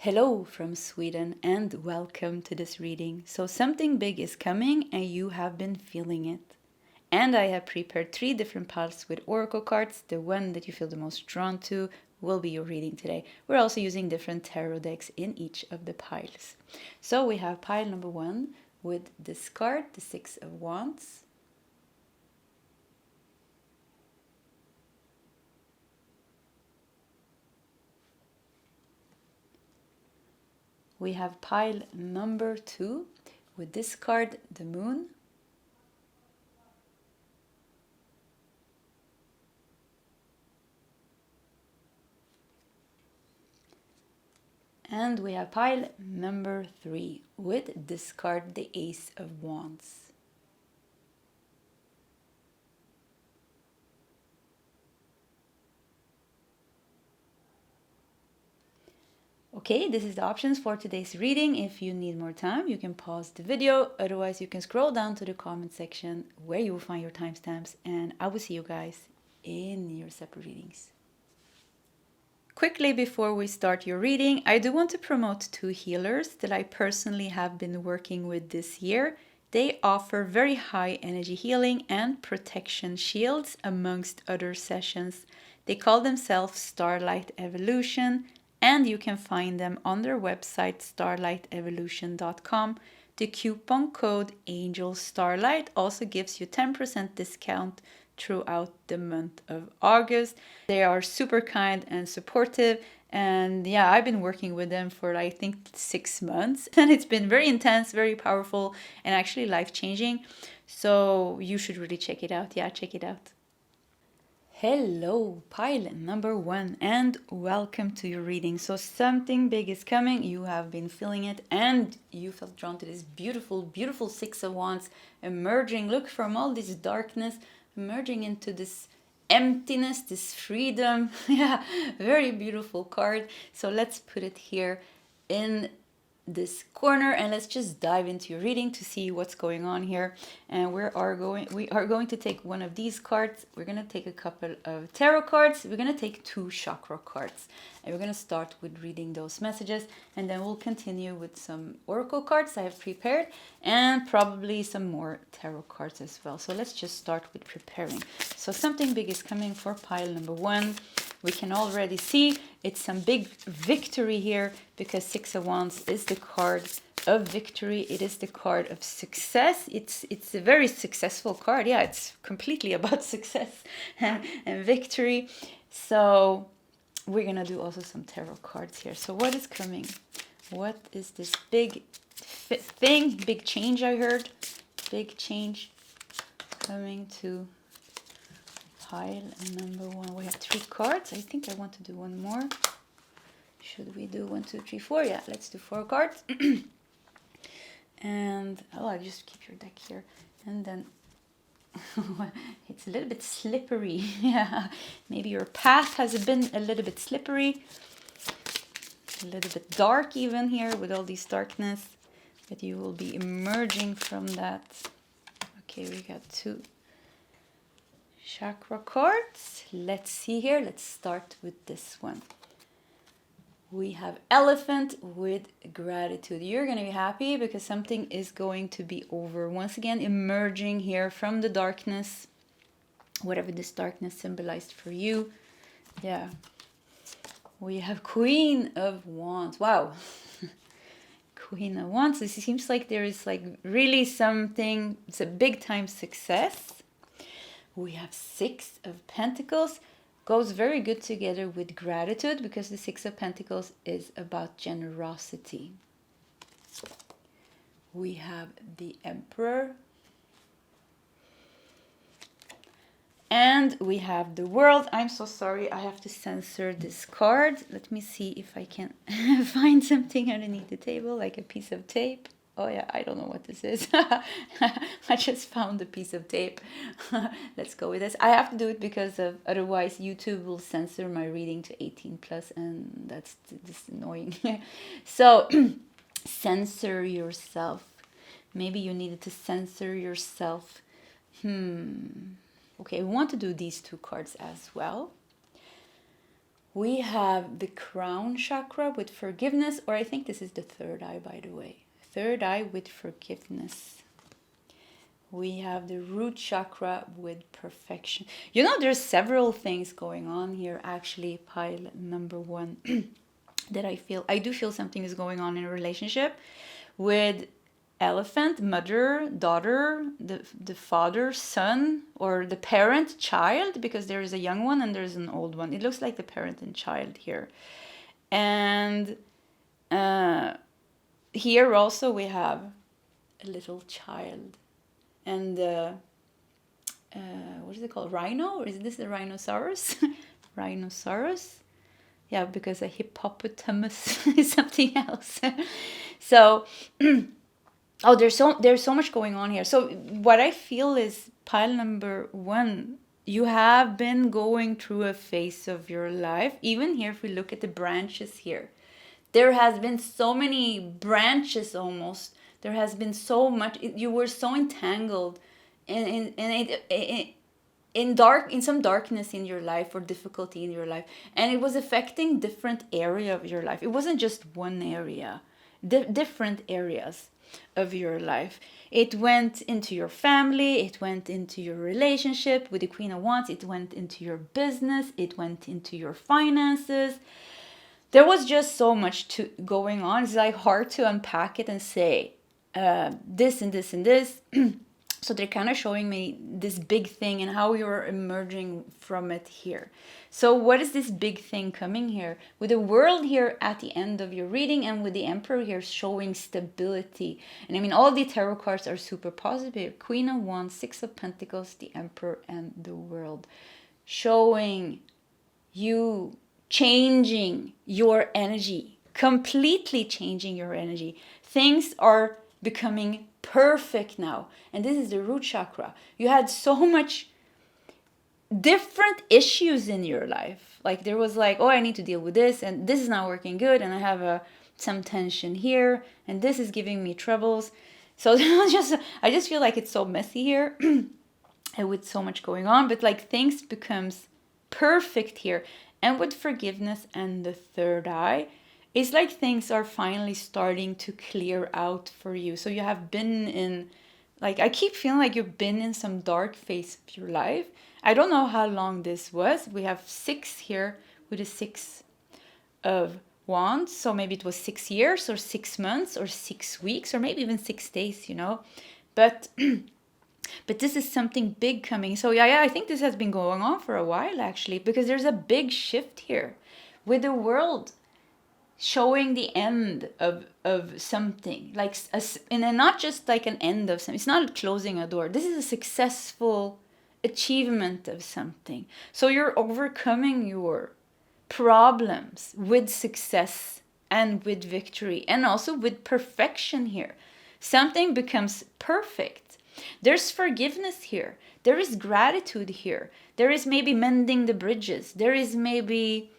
Hello from Sweden and welcome to this reading. So something big is coming and you have been feeling it. And I have prepared 3 different piles with oracle cards. The one that you feel the most drawn to will be your reading today. We're also using different tarot decks in each of the piles. So we have pile number 1 with this card, the 6 of Wands. We have pile number 2 with this card, the Moon. And we have pile number 3 with this card, the Ace of Wands. Okay, this is the options for today's reading. If you need more time, you can pause the video. Otherwise, you can scroll down to the comment section where you will find your timestamps. And I will see you guys in your separate readings. Quickly before we start your reading, I do want to promote 2 healers that I personally have been working with this year. They offer very high energy healing and protection shields amongst other sessions. They call themselves Starlight Evolution. And you can find them on their website starlightevolution.com. The coupon code ANGELSTARLIGHT also gives you 10% discount throughout the month of August. They are super kind and supportive. And yeah, I've been working with them for I think 6 months. And it's been very intense, very powerful, and actually life-changing. So you should really check it out. Yeah, check it out. Hello, pile number 1, and welcome to your reading. So something big is coming, you have been feeling it, and you felt drawn to this beautiful, beautiful 6 of Wands emerging. Look, from all this darkness, emerging into this emptiness, this freedom. Yeah, very beautiful card. So let's put it here in this corner and let's just dive into your reading to see what's going on here. And we are going to take one of these cards. We're going to take a couple of tarot cards. We're going to take 2 chakra cards, and we're going to start with reading those messages, and then we'll continue with some oracle cards I have prepared and probably some more tarot cards as well. So let's just start with preparing. So something big is coming for pile number 1. We can already see it's some big victory here, because 6 of Wands is the card of victory. It is the card of success. It's a very successful card. Yeah, it's completely about success and victory. So we're going to do also some tarot cards here. So what is coming? What is this big thing? Big change, I heard. Big change coming to pile number 1. We have 3 cards. I think I want to do one more. Should we do 1, 2, 3, 4? Yeah, let's do 4 cards. And I just keep your deck here. And then it's a little bit slippery. Yeah, maybe your path has been a little bit slippery, a little bit dark even here with all this darkness, but you will be emerging from that. Okay, we got 2 chakra cards. Let's see here. Let's start with this one. We have Elephant with gratitude. You're going to be happy because something is going to be over. Once again, emerging here from the darkness, whatever this darkness symbolized for you. Yeah. We have Queen of Wands. Wow. Queen of Wands. It seems like there is like really something. It's a big time success. We have 6 of Pentacles. Goes very good together with gratitude, because the 6 of Pentacles is about generosity. We have the Emperor. And we have the World. I'm so sorry, I have to censor this card. Let me see if I can find something underneath the table, like a piece of tape. Oh yeah, I don't know what this is. I just found a piece of tape. Let's go with this. I have to do it because otherwise YouTube will censor my reading to 18 plus, and that's just annoying. So censor yourself. Maybe you needed to censor yourself. Okay, we want to do these 2 cards as well. We have the crown chakra with forgiveness, or I think this is the third eye, by the way. Third eye with forgiveness. We have the root chakra with perfection. You know, there's several things going on here, actually, pile number 1, that I do feel something is going on in a relationship with elephant, mother, daughter, the father, son, or the parent, child, because there is a young one and there's an old one. It looks like the parent and child here. And here also we have a little child. And what is it called? Rhino? Or is this the rhinoceros? Rhinoceros? Yeah, because a hippopotamus is something else. So, there's so much going on here. So what I feel is pile number 1. You have been going through a phase of your life. Even here, if we look at the branches here, there has been so many branches almost. There has been so much. You were so entangled in some darkness in your life or difficulty in your life, and it was affecting different area of your life. It wasn't just one area, different areas of your life. It went into your family, it went into your relationship with the Queen of Wands, it went into your business, it went into your finances. There was just so much going on. It's like hard to unpack it and say this and this and this. So they're kind of showing me this big thing and how you're emerging from it here. So what is this big thing coming here? With the world here at the end of your reading and with the Emperor here showing stability. And I mean, all the tarot cards are super positive. Queen of Wands, 6 of Pentacles, the Emperor, and the World. Showing you changing your energy. Completely changing your energy. Things are becoming perfect now. And this is the root chakra. You had so much different issues in your life. Like there was like, oh, I need to deal with this and this is not working good and I have some tension here and this is giving me troubles. So I just feel like it's so messy here and with so much going on, but like things becomes perfect here. And with forgiveness and the third eye, it's like things are finally starting to clear out for you. So you have been in, like, I keep feeling like you've been in some dark phase of your life. I don't know how long this was. We have 6 here with the 6 of Wands. So maybe it was 6 years or 6 months or 6 weeks or maybe even 6 days, you know. But this is something big coming. So yeah, I think this has been going on for a while actually, because there's a big shift here with the world showing the end of something, like and not just like an end of something. It's not closing a door. This is a successful achievement of something. So you're overcoming your problems with success and with victory and also with perfection here. Something becomes perfect. There's forgiveness here. There is gratitude here. There is maybe mending the bridges. There is maybe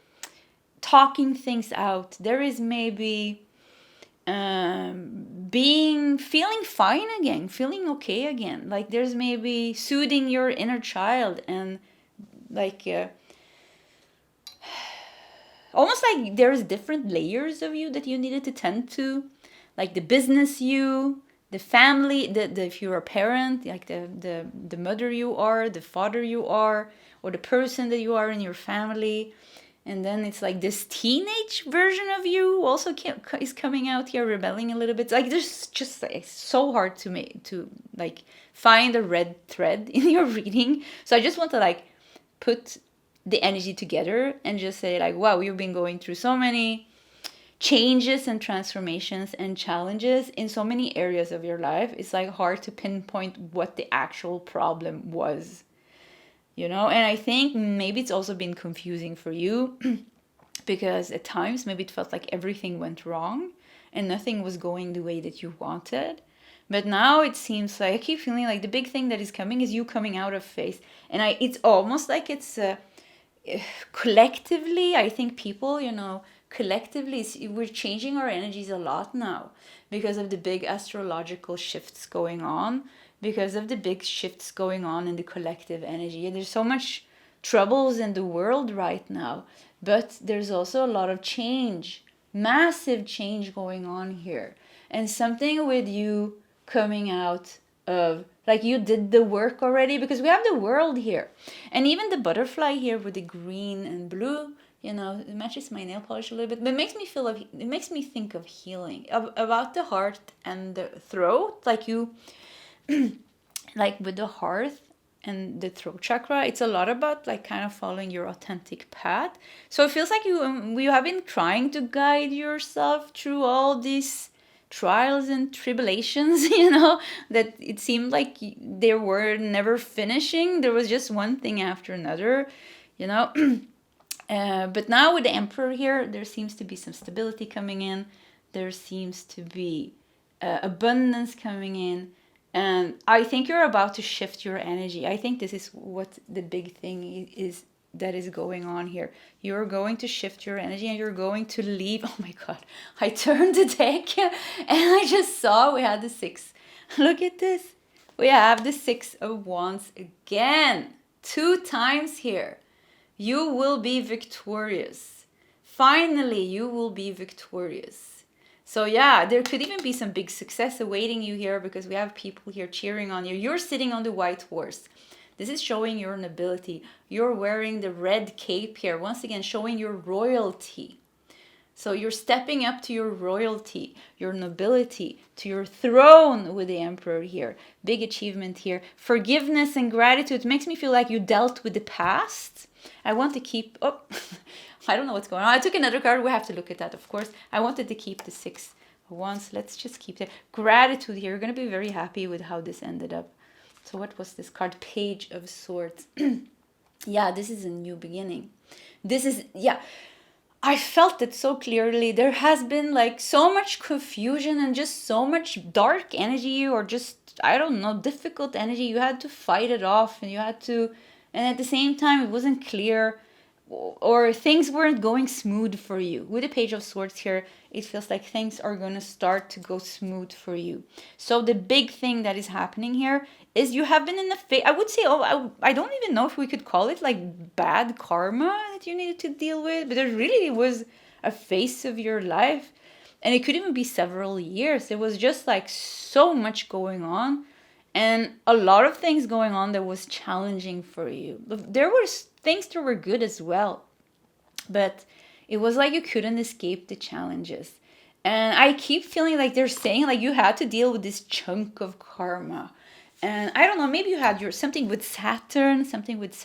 talking things out. There is maybe feeling fine again, feeling okay again. Like there's maybe soothing your inner child and like almost like there's different layers of you that you needed to tend to, like the business you, the family, the if you're a parent, like the mother you are, the father you are, or the person that you are in your family. And then it's like this teenage version of you also is coming out here, rebelling a little bit. Like there's just like, so hard to like find a red thread in your reading. So I just want to like put the energy together and just say like, wow, you've been going through so many changes and transformations and challenges in so many areas of your life. It's like hard to pinpoint what the actual problem was. You know, and I think maybe it's also been confusing for you because at times maybe it felt like everything went wrong and nothing was going the way that you wanted. But now it seems like I keep feeling like the big thing that is coming is you coming out of phase. And it's almost like it's collectively, I think people, you know, collectively we're changing our energies a lot now because of the big astrological shifts going on. Because of the big shifts going on in the collective energy. And there's so much troubles in the world right now but there's also a lot of change, massive change going on here. And something with you coming out of, like, you did the work already, because we have the world here. And even the butterfly here with the green and blue, you know, it matches my nail polish a little bit, but it makes me feel like, it makes me think of healing, about the heart and the throat, like you, like with the heart and the throat chakra, it's a lot about like kind of following your authentic path. So it feels like you have been trying to guide yourself through all these trials and tribulations, you know, that it seemed like they were never finishing. There was just one thing after another, you know. But now with the Emperor here, there seems to be some stability coming in. There seems to be abundance coming in. And I think you're about to shift your energy. I think this is what the big thing is that is going on here. You're going to shift your energy and you're going to leave. Oh my God, I turned the deck and I just saw we had the 6. Look at this. We have the 6 of Wands again. 2 times here. You will be victorious. Finally, you will be victorious. So yeah, there could even be some big success awaiting you here, because we have people here cheering on you. You're sitting on the white horse. This is showing your nobility. You're wearing the red cape here. Once again, showing your royalty. So you're stepping up to your royalty, your nobility, to your throne with the Emperor here. Big achievement here. Forgiveness and gratitude makes me feel like you dealt with the past. I want to keep... Oh, I don't know what's going on. I took another card. We have to look at that, of course. I wanted to keep the 6 of Wands. Let's just keep it. Gratitude here. You're going to be very happy with how this ended up. So what was this card? Page of Swords. Yeah, this is a new beginning. This is... Yeah. I felt it so clearly. There has been like so much confusion and just so much dark energy, or just, I don't know, difficult energy. You had to fight it off, and you had to... And at the same time, it wasn't clear, or things weren't going smooth for you. With the Page of Swords here, it feels like things are going to start to go smooth for you. So the big thing that is happening here is you have been in the phase, I would say, I don't even know if we could call it like bad karma that you needed to deal with, but there really was a phase of your life, and it could even be several years. It was just like so much going on, and a lot of things going on that was challenging for you. There were things that were good as well, but it was like you couldn't escape the challenges. And I keep feeling like they're saying like you had to deal with this chunk of karma. And I don't know, maybe you had something with Saturn return, something with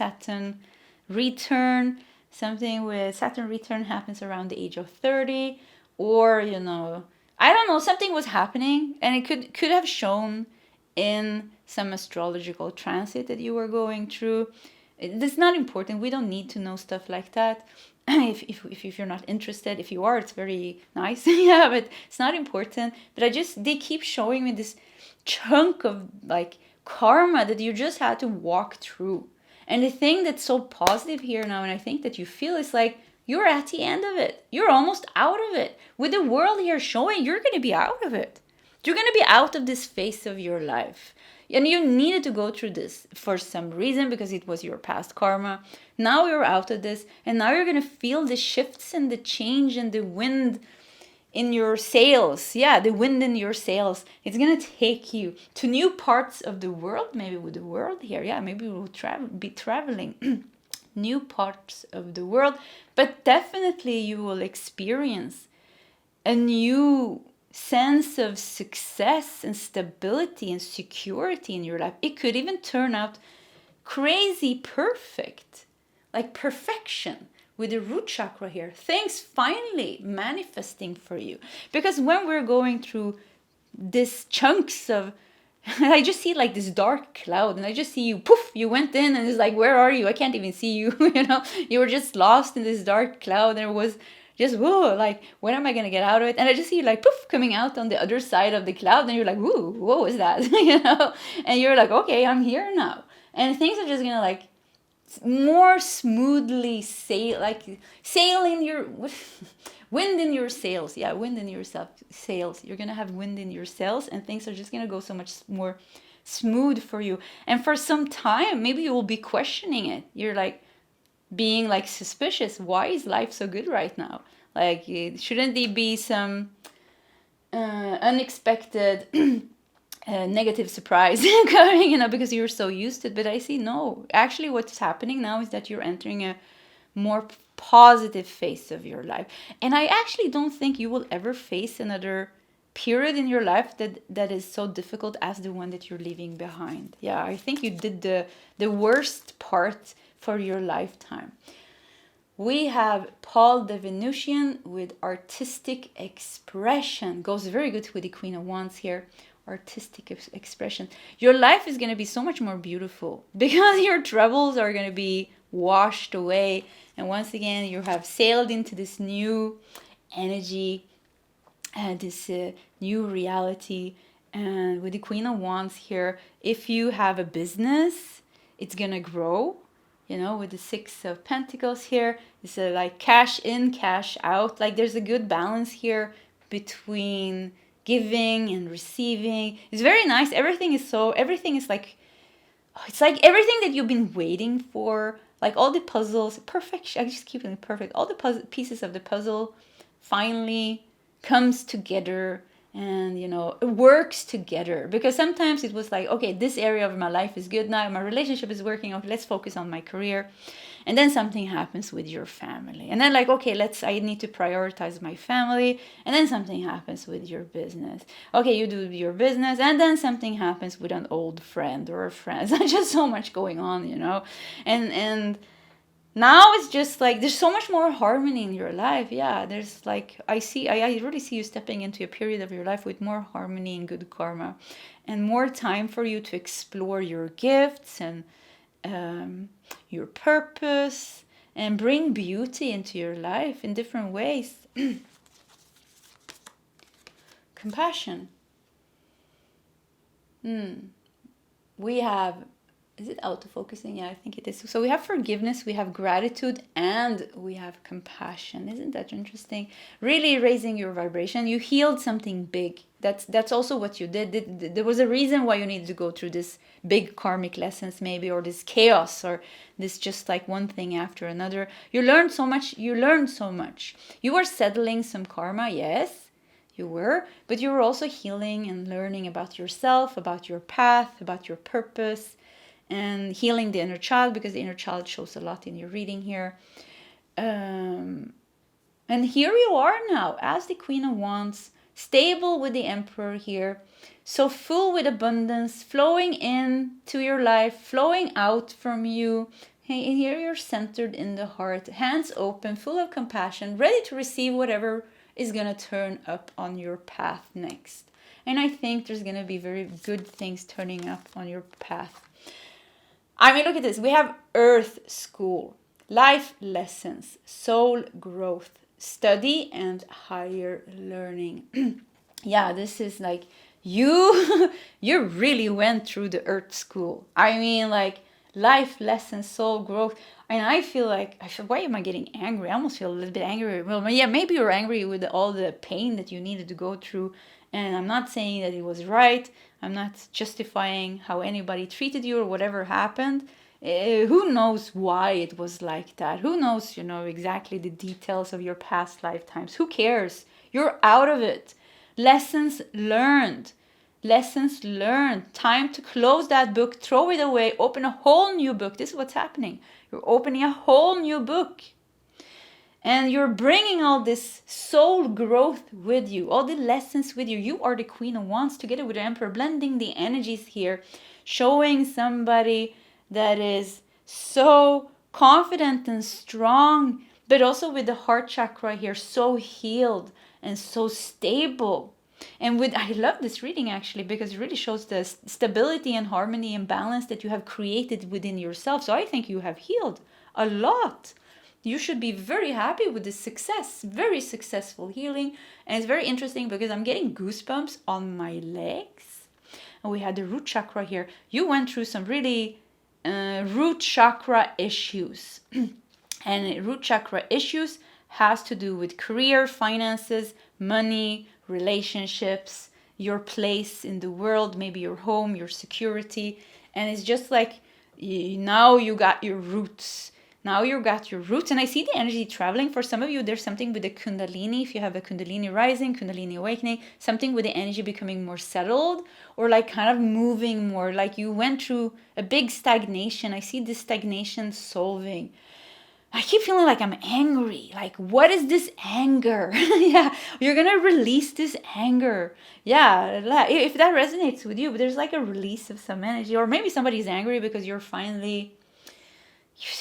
Saturn return happens around the age of 30, or, you know, I don't know, something was happening, and it could have shown in some astrological transit that you were going through. It's not important. We don't need to know stuff like that. If you're not interested, if you are, it's very nice. Yeah, but it's not important. But they keep showing me this chunk of like karma that you just had to walk through. And the thing that's so positive here now, and I think that you feel, is like you're at the end of it. You're almost out of it. With the world here showing, you're going to be out of it. You're going to be out of this phase of your life. And you needed to go through this for some reason, because it was your past karma. Now you're out of this, and now you're going to feel the shifts and the change and the wind in your sails. Yeah, the wind in your sails. It's going to take you to new parts of the world, maybe with the world here. Yeah, maybe we'll be traveling new parts of the world. But definitely you will experience a new sense of success and stability and security in your life. It could even turn out crazy perfect, like perfection with the root chakra here. Things finally manifesting for you. Because when we're going through these chunks of, I just see like this dark cloud, and I just see you, poof, you went in, and it's like, where are you? I can't even see you. You know, you were just lost in this dark cloud, and it was just, whoa, like, when am I going to get out of it? And I just see you like, poof, coming out on the other side of the cloud. And you're like, whoa, what was that? You know? And you're like, okay, I'm here now. And things are just going to like more smoothly sailing your, wind in your sails. Yeah, wind in your sails. You're going to have wind in your sails, and things are just going to go so much more smooth for you. And for some time, maybe you will be questioning it. You're like, being like suspicious. Why is life so good right now? Like, shouldn't there be some unexpected negative surprise coming, because you're so used to it? But I see, no, actually what's happening now is that you're entering a more positive phase of your life. And I actually don't think you will ever face another period in your life that is so difficult as the one that you're leaving behind. Yeah, I think you did the worst part for your lifetime. We have Paul the Venusian with artistic expression. Goes very good with the Queen of Wands here. Artistic expression. Your life is going to be so much more beautiful because your troubles are going to be washed away. And once again, you have sailed into this new energy, this new reality. And with the Queen of Wands here, if you have a business, it's going to grow. With the Six of Pentacles here, it's like cash in, cash out. Like there's a good balance here between giving and receiving. It's very nice. Everything is like, it's like everything that you've been waiting for. Like all the puzzles, perfect. I just keep it perfect. All the pieces of the puzzle finally comes together. And, it works together. Because sometimes it was like, okay, this area of my life is good now. My relationship is working. Okay, let's focus on my career. And then something happens with your family. And then like, okay, I need to prioritize my family. And then something happens with your business. Okay, you do your business. And then something happens with an old friend or a friend. There's just so much going on, And now it's just like there's so much more harmony in your life. Yeah, there's like I really see you stepping into a period of your life with more harmony and good karma, and more time for you to explore your gifts and your purpose and bring beauty into your life in different ways. Compassion. We have. Is it auto-focusing? Yeah, I think it is. So we have forgiveness, we have gratitude, and we have compassion. Isn't that interesting? Really raising your vibration. You healed something big. That's also what you did. There was a reason why you needed to go through this big karmic lessons maybe, or this chaos, or this just like one thing after another. You learned so much. You were settling some karma, yes. You were, but you were also healing and learning about yourself, about your path, about your purpose, and healing the inner child, because the inner child shows a lot in your reading here. And here you are now as the Queen of Wands, stable with the Emperor here, so full with abundance, flowing in to your life, flowing out from you. And here you're centered in the heart, hands open, full of compassion, ready to receive whatever is going to turn up on your path next. And I think there's going to be very good things turning up on your path. I mean, look at this. We have Earth School, life lessons, soul growth, study, and higher learning. Yeah, this is like you really went through the Earth School. I mean, like life lessons, soul growth. And I feel, why am I getting angry? I almost feel a little bit angry. Well, yeah, maybe you're angry with all the pain that you needed to go through. And I'm not saying that it was right. I'm not justifying how anybody treated you or whatever happened. Who knows why it was like that? Who knows, exactly the details of your past lifetimes? Who cares? You're out of it. Lessons learned. Lessons learned. Time to close that book, throw it away, open a whole new book. This is what's happening. You're opening a whole new book. And you're bringing all this soul growth with you, all the lessons with you. You are the Queen of Wands together with the Emperor, blending the energies here, showing somebody that is so confident and strong, but also with the heart chakra here, so healed and so stable. And I love this reading actually, because it really shows the stability and harmony and balance that you have created within yourself. So I think you have healed a lot. You should be very happy with this success. Very successful healing. And it's very interesting because I'm getting goosebumps on my legs. And we had the root chakra here. You went through some really root chakra issues. And root chakra issues has to do with career, finances, money, relationships, your place in the world, maybe your home, your security. And it's just like now you got your roots Now you got your roots, and I see the energy traveling. For some of you, there's something with the Kundalini. If you have a Kundalini rising, Kundalini awakening, something with the energy becoming more settled, or like kind of moving more, like you went through a big stagnation. I see this stagnation solving. I keep feeling like I'm angry. Like, what is this anger? Yeah, you're gonna release this anger. Yeah, if that resonates with you, but there's like a release of some energy, or maybe somebody's angry because you're finally.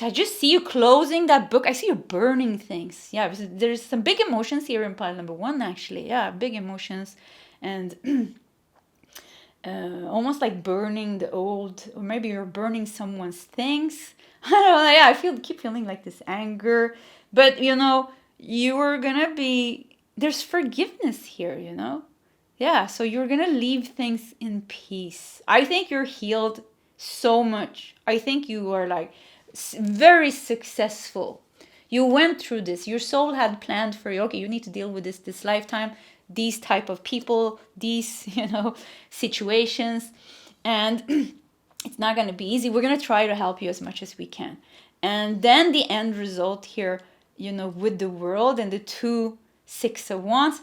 I just see you closing that book. I see you burning things. Yeah, there's some big emotions here in pile number 1, actually. Yeah, big emotions, and almost like burning the old, or maybe you're burning someone's things. I don't know. Yeah, keep feeling like this anger, but you are gonna be. There's forgiveness here. Yeah. So you're gonna leave things in peace. I think you're healed so much. I think you are like very successful. You went through this. Your soul had planned for you. Okay, you need to deal with this lifetime, these type of people, these situations, and it's not going to be easy. We're going to try to help you as much as we can. And then the end result here, with the world and the 2 6 of Wands,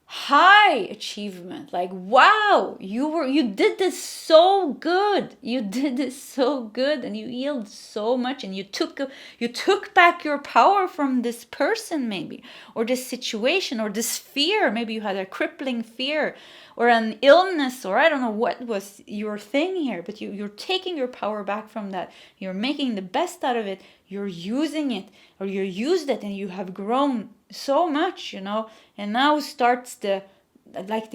high achievement. Like, wow, you did this so good. You did this so good, and you healed so much, and you took back your power from this person, maybe, or this situation, or this fear. Maybe you had a crippling fear or an illness, or I don't know what was your thing here, but you're taking your power back from that. You're making the best out of it. You're using it, or you used it, and you have grown so much, and now starts the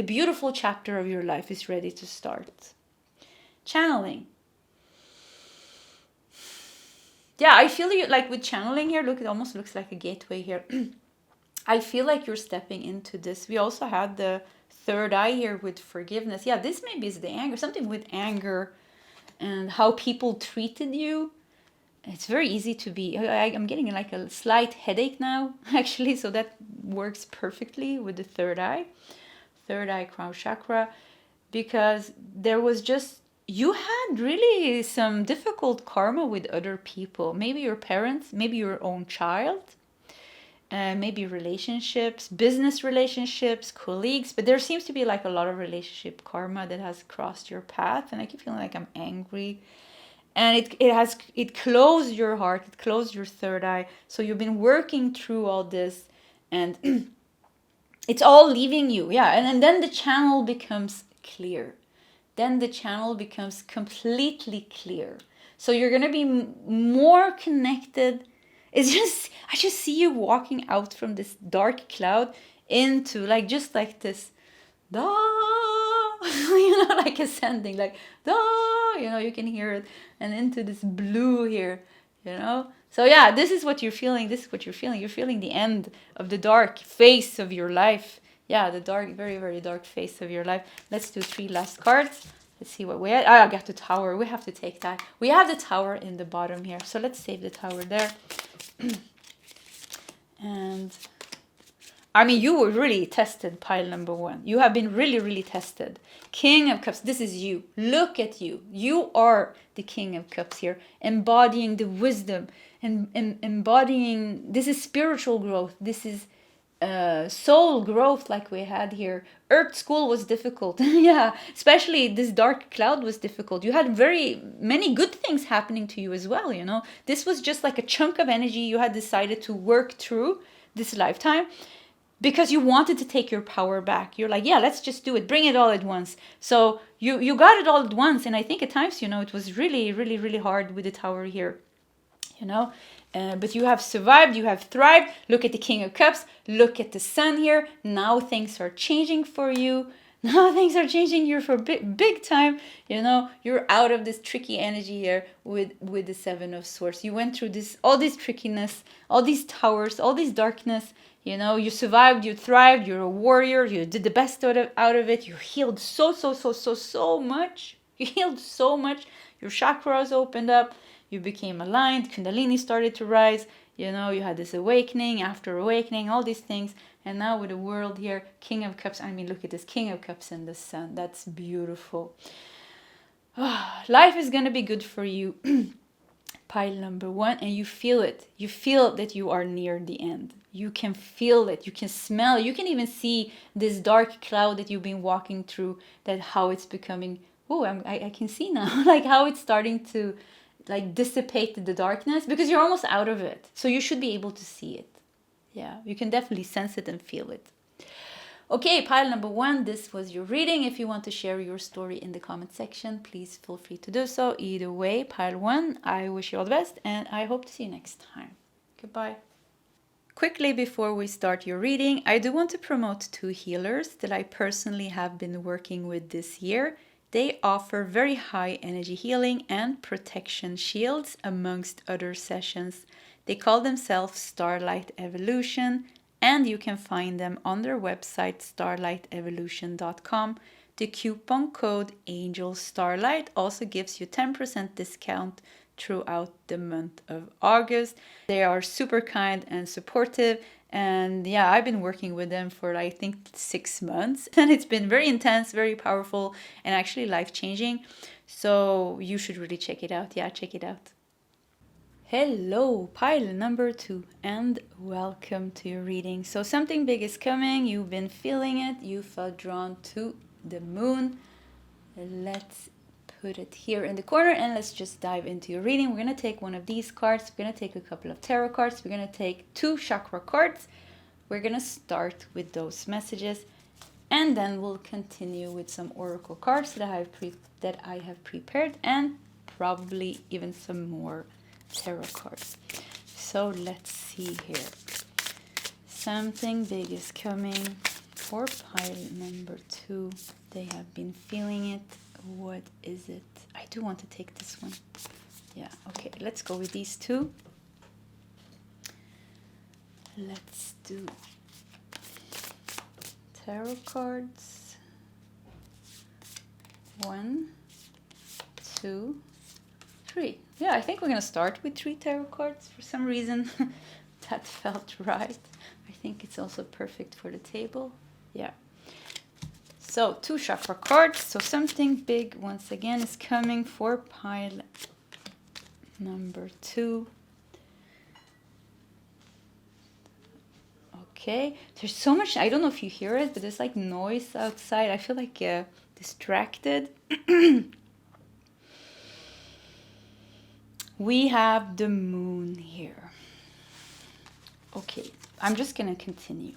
beautiful chapter of your life is ready to start. Channeling. Yeah, I feel you like with channeling here. Look, it almost looks like a gateway here. I feel like you're stepping into this. We also had the 3rd eye here with forgiveness. Yeah, this maybe is the anger, something with anger and how people treated you. It's very easy to be. I'm getting like a slight headache now, actually, so that works perfectly with the 3rd eye. 3rd eye, crown chakra, because there was just, you had really some difficult karma with other people. Maybe your parents, maybe your own child, maybe relationships, business relationships, colleagues, but there seems to be like a lot of relationship karma that has crossed your path, and I keep feeling like I'm angry. And it closed your heart, it closed your 3rd eye. So you've been working through all this, and it's all leaving you. Yeah, and then the channel becomes clear. Then the channel becomes completely clear. So you're going to be more connected. I just see you walking out from this dark cloud into just like this, like ascending, like, you can hear it, and into this blue here, So yeah, this is what you're feeling. You're feeling the end of the dark phase of your life. Yeah, the dark, very, very dark phase of your life. Let's do 3 last cards. Let's see what we had. I got the Tower. We have to take that. We have the Tower in the bottom here. So let's save the Tower there. And I mean, you were really tested, pile number 1. You have been really, really tested. King of Cups, this is you. Look at you. You are the King of Cups here, embodying the wisdom, and embodying, this is spiritual growth. This is soul growth like we had here. Earth school was difficult. Yeah, especially this dark cloud was difficult. You had very many good things happening to you as well, This was just like a chunk of energy you had decided to work through this lifetime, because you wanted to take your power back. You're like, yeah, let's just do it. Bring it all at once. So you got it all at once. And I think at times, it was really, really, really hard with the Tower here, But you have survived. You have thrived. Look at the King of Cups. Look at the Sun here. Now things are changing for you. Now things are changing here for big time. You're out of this tricky energy here with the 7 of Swords. You went through all this trickiness, all these towers, all this darkness. You survived, you thrived, you're a warrior, you did the best out of it. You healed so much. You healed so much. Your chakras opened up. You became aligned. Kundalini started to rise. You had this awakening after awakening, all these things. And now with the world here, King of Cups. I mean, look at this King of Cups and the Sun. That's beautiful. Life is going to be good for you. pile number 1, and you feel it. You feel that you are near the end. You can feel it. You can smell. You can even see this dark cloud that you've been walking through, that how it's becoming, I can see now, like how it's starting to like dissipate the darkness, because you're almost out of it. So you should be able to see it. Yeah, you can definitely sense it and feel it. Okay, pile number 1, this was your reading. If you want to share your story in the comment section, please feel free to do so. Either way, pile 1, I wish you all the best, and I hope to see you next time. Goodbye. Quickly before we start your reading, I do want to promote 2 healers that I personally have been working with this year. They offer very high energy healing and protection shields amongst other sessions. They call themselves Starlight Evolution, and you can find them on their website starlightevolution.com. The coupon code ANGELSTARLIGHT also gives you 10% discount throughout the month of August. They are super kind and supportive, and yeah, I've been working with them for I think 6 months, and it's been very intense, very powerful, and actually life-changing. So you should really check it out. Yeah, check it out. Hello, pile number 2, and welcome to your reading. So something big is coming. You've been feeling it. You felt drawn to the moon. Let's put it here in the corner, and let's just dive into your reading. We're going to take one of these cards. We're going to take a couple of tarot cards. We're going to take 2 chakra cards. We're going to start with those messages, and then we'll continue with some oracle cards that I have prepared, and probably even some more tarot cards. So let's see here. Something big is coming for pile number 2. They have been feeling it. What is it? I do want to take this one. Yeah, okay, let's go with these 2. Let's do tarot cards. 1, 2, 3. Yeah, I think we're going to start with 3 tarot cards. For some reason, that felt right. I think it's also perfect for the table. Yeah. So 2 chakra cards. So something big once again is coming for pile number 2. Okay. There's so much. I don't know if you hear it, but there's like noise outside. I feel like distracted. We have the moon here. Okay, I'm just going to continue.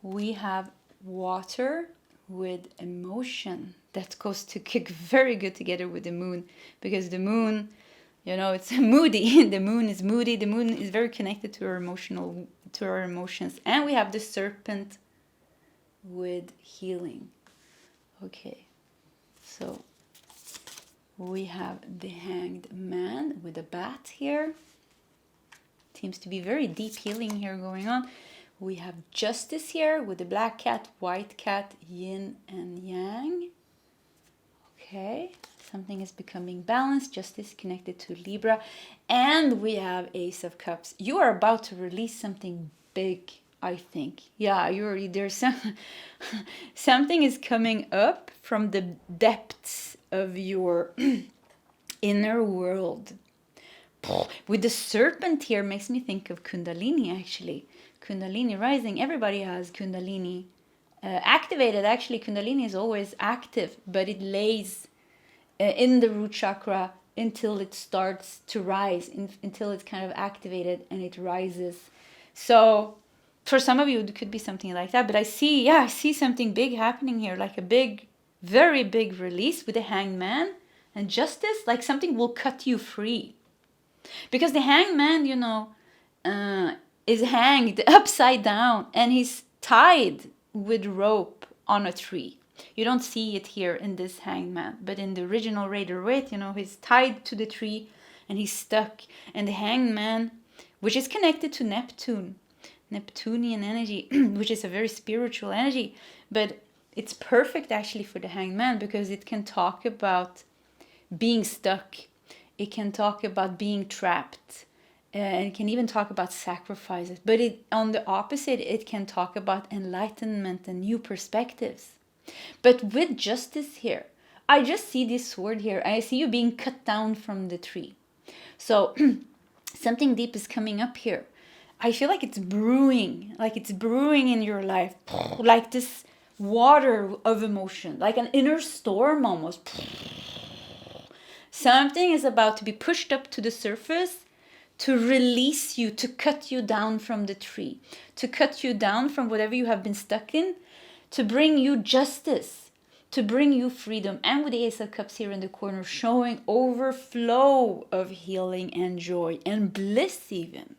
We have water with emotion. That goes to kick very good together with the moon, because the moon, you know, it's moody. The moon is moody. The moon is very connected to our emotions. And we have the serpent with healing. Okay, so we have the Hanged Man with a bat here. Seems to be very deep healing here going on. We have Justice here with the black cat, white cat, yin and yang. Okay, something is becoming balanced. Justice connected to Libra. And we have Ace of Cups. You are about to release something big, I think. Yeah, there's something is coming up from the depths of your inner world. With the serpent here makes me think of Kundalini, actually. Kundalini rising. Everybody has Kundalini activated. Actually, Kundalini is always active, but it lays in the root chakra until it starts to rise, until it's kind of activated and it rises. So for some of you, it could be something like that. But I see something big happening here, like a big, very big release with the Hanged Man and Justice, like something will cut you free. Because the Hanged Man, you know, is hanged upside down and he's tied with rope on a tree. You don't see it here in this Hanged Man, but in the original Rider-Waite, you know, he's tied to the tree and he's stuck. And the Hanged Man, which is connected to Neptune, Neptunian energy, which is a very spiritual energy, but it's perfect actually for the Hanged Man because it can talk about being stuck. It can talk about being trapped. And it can even talk about sacrifices. But on the opposite, it can talk about enlightenment and new perspectives. But with Justice here, I just see this sword here. I see you being cut down from the tree. So something deep is coming up here. I feel like it's brewing in your life, like this water of emotion, like an inner storm almost. Something is about to be pushed up to the surface to release you, to cut you down from the tree, to cut you down from whatever you have been stuck in, to bring you justice, to bring you freedom. And with the Ace of Cups here in the corner, showing overflow of healing and joy and bliss even.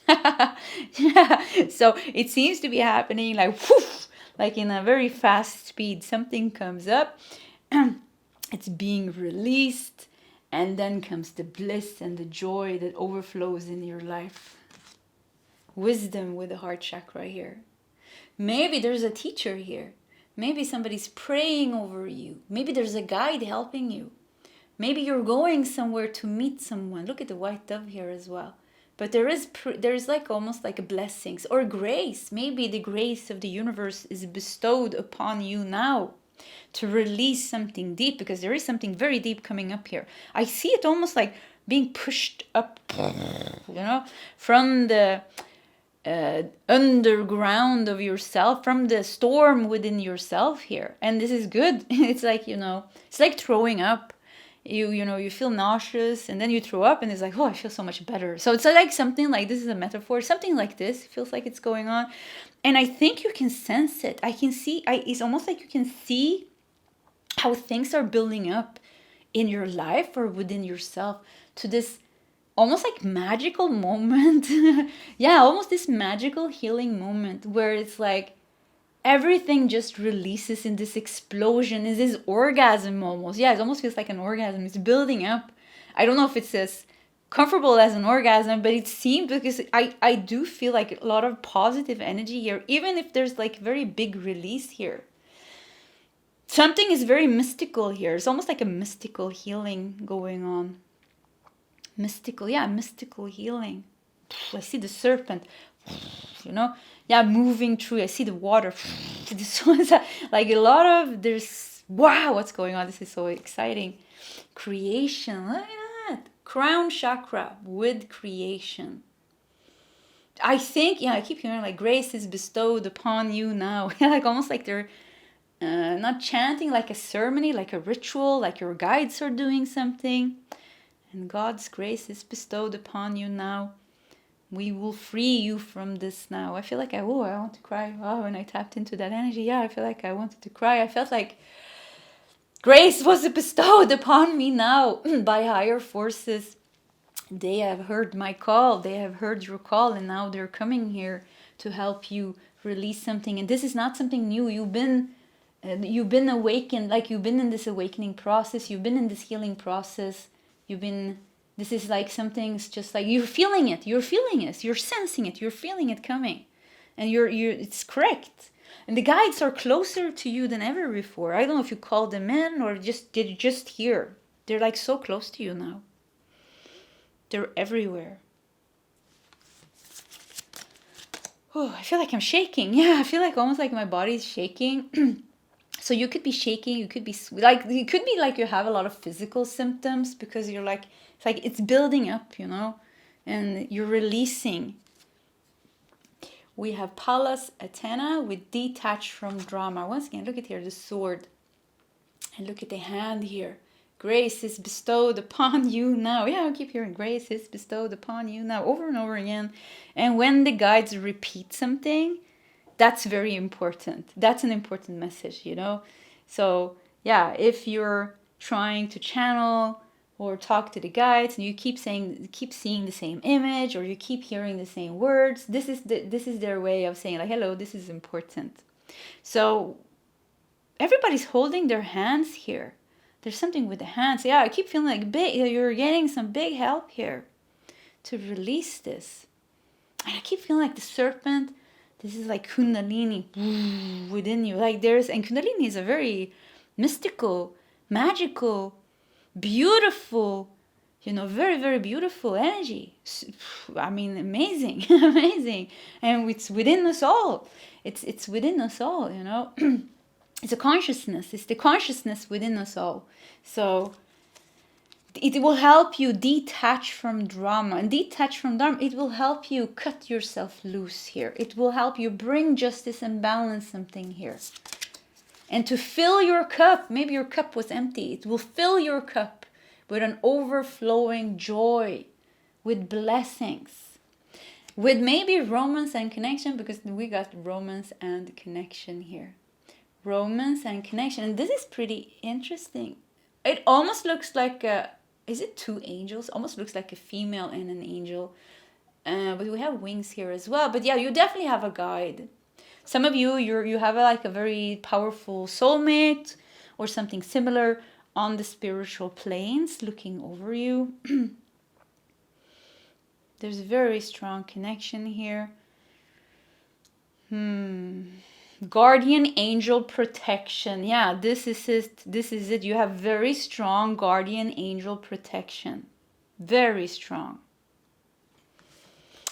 Yeah. So it seems to be happening like whoosh, like in a very fast speed. Something comes up, it's being released, and then comes the bliss and the joy that overflows in your life. Wisdom with the heart chakra here. Maybe there's a teacher here. Maybe somebody's praying over you. Maybe there's a guide helping you. Maybe you're going somewhere to meet someone. Look at the white dove here as well. But there is like almost like a blessings or grace. Maybe the grace of the universe is bestowed upon you now to release something deep, because there is something very deep coming up here. I see it almost like being pushed up, from the underground of yourself, from the storm within yourself here. And this is good. It's like, it's like throwing up. You feel nauseous and then you throw up and it's like, oh, I feel so much better. So it's like something like, this is a metaphor, something like this feels like it's going on. And I think you can sense it. I can see, it's almost like you can see how things are building up in your life or within yourself to this almost like magical moment. Yeah, almost this magical healing moment where it's like, everything just releases in this explosion, in this orgasm almost. Yeah, it almost feels like an orgasm. It's building up. I don't know if it's as comfortable as an orgasm, but it seemed, because I do feel like a lot of positive energy here, even if there's like very big release here. Something is very mystical here. It's almost like a mystical healing going on. Mystical healing. I see the serpent, moving through. I see the water. This one's like a lot of, wow, what's going on? This is so exciting. Creation, look at that. Crown chakra with creation. I think, I keep hearing like grace is bestowed upon you now. Like almost like they're not chanting like a ceremony, like a ritual, like your guides are doing something. And God's grace is bestowed upon you now. We will free you from this now. I feel like I want to cry. Oh, when I tapped into that energy, I feel like I wanted to cry. I felt like grace was bestowed upon me now by higher forces. They have heard my call. They have heard your call, and now they're coming here to help you release something. And this is not something new. You've been awakened, like you've been in this awakening process. You've been in this healing process. This is like something's just like, you're feeling it, you're sensing it, you're feeling it coming. And it's correct. And the guides are closer to you than ever before. I don't know if you called them in or they're just here. They're like so close to you now. They're everywhere. Oh, I feel like I'm shaking. Yeah, I feel like almost like my body's shaking. So you could be shaking, you could be like, it could be like you have a lot of physical symptoms because you're like, it's building up, and you're releasing. We have Pallas Athena with detached from drama. Once again, look at here, the sword. And look at the hand here. Grace is bestowed upon you now. Yeah, I keep hearing grace is bestowed upon you now over and over again. And when the guides repeat something, that's very important. That's an important message, So, if you're trying to channel or talk to the guides and you keep seeing the same image, or you keep hearing the same words, this is their way of saying like, hello, this is important. So, everybody's holding their hands here. There's something with the hands. Yeah, I keep feeling like you're getting some big help here to release this. And I keep feeling like the serpent. This is like Kundalini within you. And Kundalini is a very mystical, magical, beautiful, very, very beautiful energy. I mean, amazing, amazing. And it's within us all. It's within us all, It's a consciousness. It's the consciousness within us all. So It will help you detach from drama. And detach from drama, it will help you cut yourself loose here. It will help you bring justice and balance something here. And to fill your cup, maybe your cup was empty. It will fill your cup with an overflowing joy, with blessings, with maybe romance and connection, because we got romance and connection here. Romance and connection. And this is pretty interesting. It almost looks like is it two angels? Almost looks like a female and an angel. But we have wings here as well. But yeah, you definitely have a guide. Some of you have like a very powerful soulmate or something similar on the spiritual planes looking over you. There's a very strong connection here. Guardian angel protection. Yeah, this is it. You have very strong guardian angel protection. Very strong.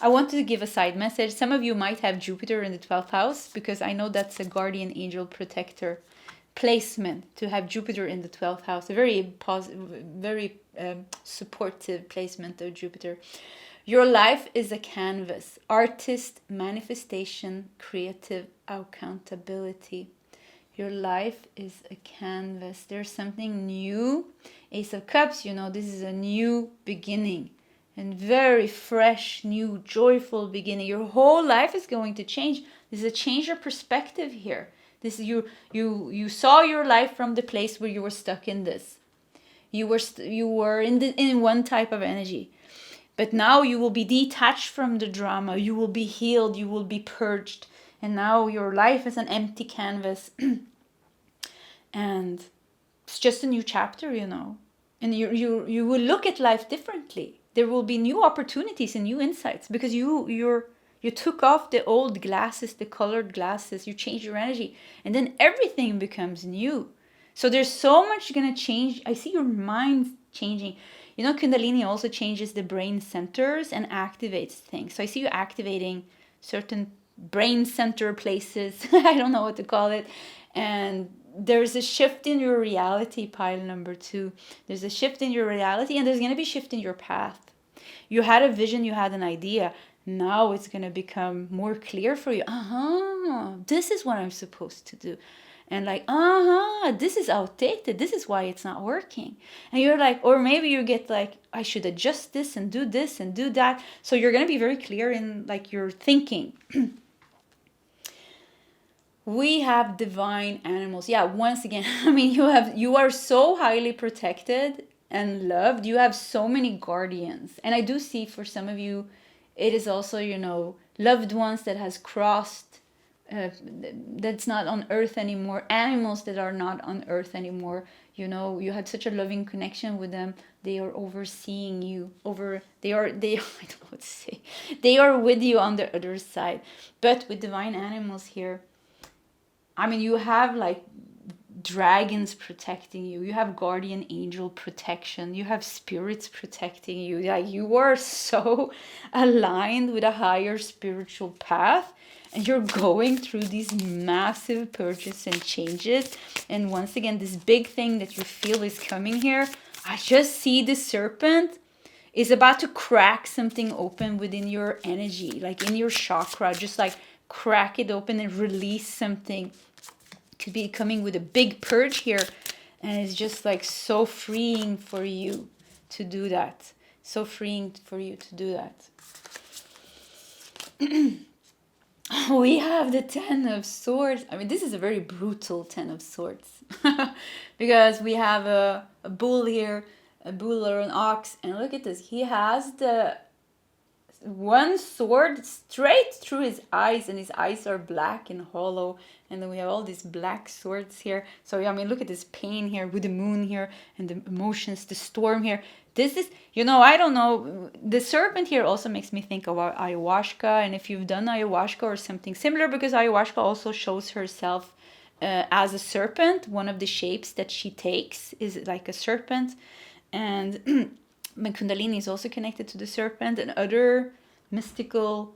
I wanted to give a side message. Some of you might have Jupiter in the 12th house, because I know that's a guardian angel protector placement, to have Jupiter in the 12th house. A very positive, very supportive placement of Jupiter. Your life is a canvas. Artist, manifestation, creative accountability. Your life is a canvas. There's something new. Ace of Cups, this is a new beginning. And very fresh, new, joyful beginning. Your whole life is going to change. This is a change of perspective here. This is you saw your life from the place where you were stuck in this. You were in one type of energy. But now you will be detached from the drama. You will be healed. You will be purged. And now your life is an empty canvas. And it's just a new chapter, And you will look at life differently. There will be new opportunities and new insights, because you took off the old glasses, the colored glasses. You change your energy. And then everything becomes new. So there's so much going to change. I see your mind changing. Kundalini also changes the brain centers and activates things. So I see you activating certain brain center places. I don't know what to call it. And there's a shift in your reality, pile number 2. There's a shift in your reality, and there's going to be a shift in your path. You had a vision, you had an idea. Now it's going to become more clear for you. This is what I'm supposed to do. And this is outdated. This is why it's not working. And you're like, or maybe you get like, I should adjust this and do that. So you're going to be very clear in like your thinking. We have divine animals. Yeah, once again, you are so highly protected and loved. You have so many guardians. And I do see for some of you, it is also, loved ones that has crossed, that's not on earth anymore, animals that are not on earth anymore. You had such a loving connection with them. They are overseeing you. They are I don't know what to say. They are with you on the other side. But with divine animals here, you have like dragons protecting you. You have guardian angel protection. You have spirits protecting you. Like you are so aligned with a higher spiritual path. And you're going through these massive purges and changes. And once again, this big thing that you feel is coming here. I just see the serpent is about to crack something open within your energy. Like in your chakra. Just like crack it open and release something. Could be coming with a big purge here. And it's just like so freeing for you to do that. So freeing for you to do that. We have the 10 of Swords. This is a very brutal 10 of Swords. Because we have a bull here, a bull or an ox. And look at this. He has the one sword straight through his eyes. And his eyes are black and hollow. And then we have all these black swords here. So, look at this pain here with the moon here. And the emotions, the storm here. This is, I don't know. The serpent here also makes me think of ayahuasca. And if you've done ayahuasca or something similar, because ayahuasca also shows herself as a serpent. One of the shapes that she takes is like a serpent. And Kundalini is also connected to the serpent and other mystical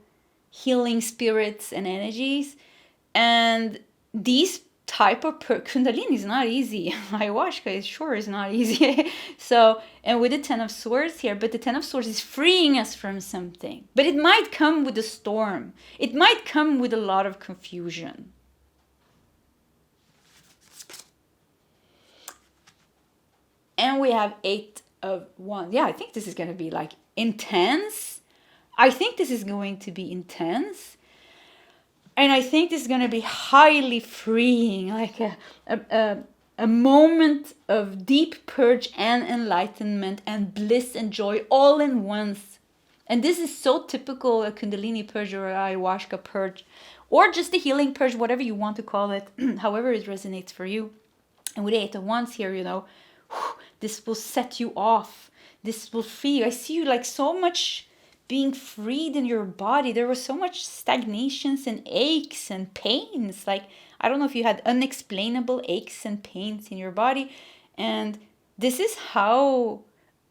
healing spirits and energies. And these type of Kundalini is not easy. Ayahuasca is not easy. So, and with the Ten of Swords here, but the Ten of Swords is freeing us from something. But it might come with a storm. It might come with a lot of confusion. And we have Eight of Wands. Yeah, I think this is going to be like intense. I think this is going to be intense. And I think this is going to be highly freeing, like a moment of deep purge and enlightenment and bliss and joy all in once. And this is so typical a Kundalini purge or Ayahuasca purge, or just a healing purge, whatever you want to call it, however it resonates for you. And with Eight of Wands here, you know, this will set you off. This will free you. I see you like so much being freed in your body. There was so much stagnations and aches and pains. Like, I don't know if you had unexplainable aches and pains in your body. And this is how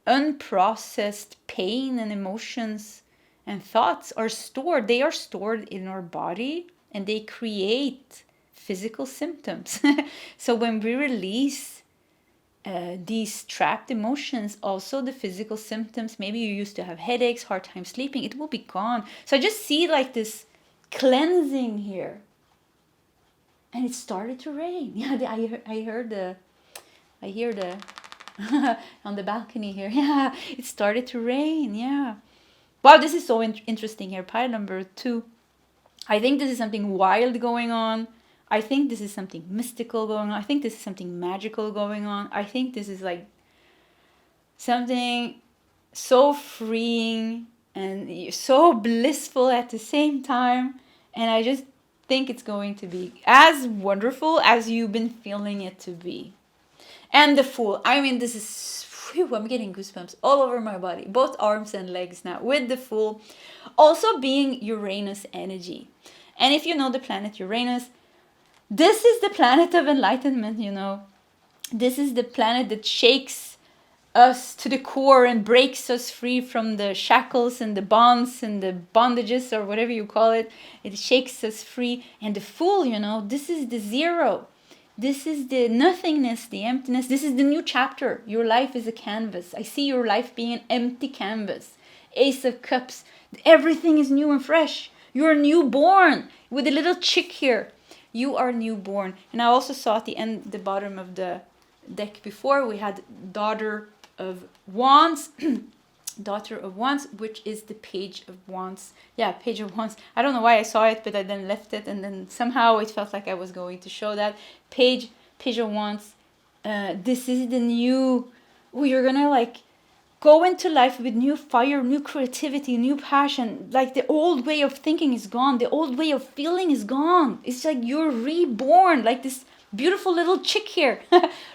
unprocessed pain and emotions and thoughts are stored. They are stored in our body and they create physical symptoms. So when we release these trapped emotions, also the physical symptoms, maybe you used to have headaches, hard time sleeping, it will be gone. So I just see like this cleansing here. And it started to rain. Yeah, I hear the on the balcony here. Yeah, it started to rain. Yeah. Wow, this is so interesting here. Pile number 2. I think this is something wild going on. I think this is something mystical going on. I think this is something magical going on. I think this is like something so freeing and so blissful at the same time. And I just think it's going to be as wonderful as you've been feeling it to be. And the Fool. I mean, this is... Whew, I'm getting goosebumps all over my body. Both arms and legs now with the Fool. Also being Uranus energy. And if you know the planet Uranus, this is the planet of enlightenment, you know. This is the planet that shakes us to the core and breaks us free from the shackles and the bonds and the bondages or whatever you call it. It shakes us free. And the Fool, you know, this is the zero. This is the nothingness, the emptiness. This is the new chapter. Your life is a canvas. I see your life being an empty canvas. Ace of Cups. Everything is new and fresh. You're newborn with a little chick here. You are newborn. And I also saw at the end, the bottom of the deck before, we had Daughter of Wands. Daughter of Wands, which is the Page of Wands. Yeah, Page of Wands. I don't know why I saw it, but I then left it. And then somehow it felt like I was going to show that. Page of Wands. This is the new... Oh, you're going to like go into life with new fire, new creativity, new passion. Like the old way of thinking is gone. The old way of feeling is gone. It's like you're reborn, like this beautiful little chick here,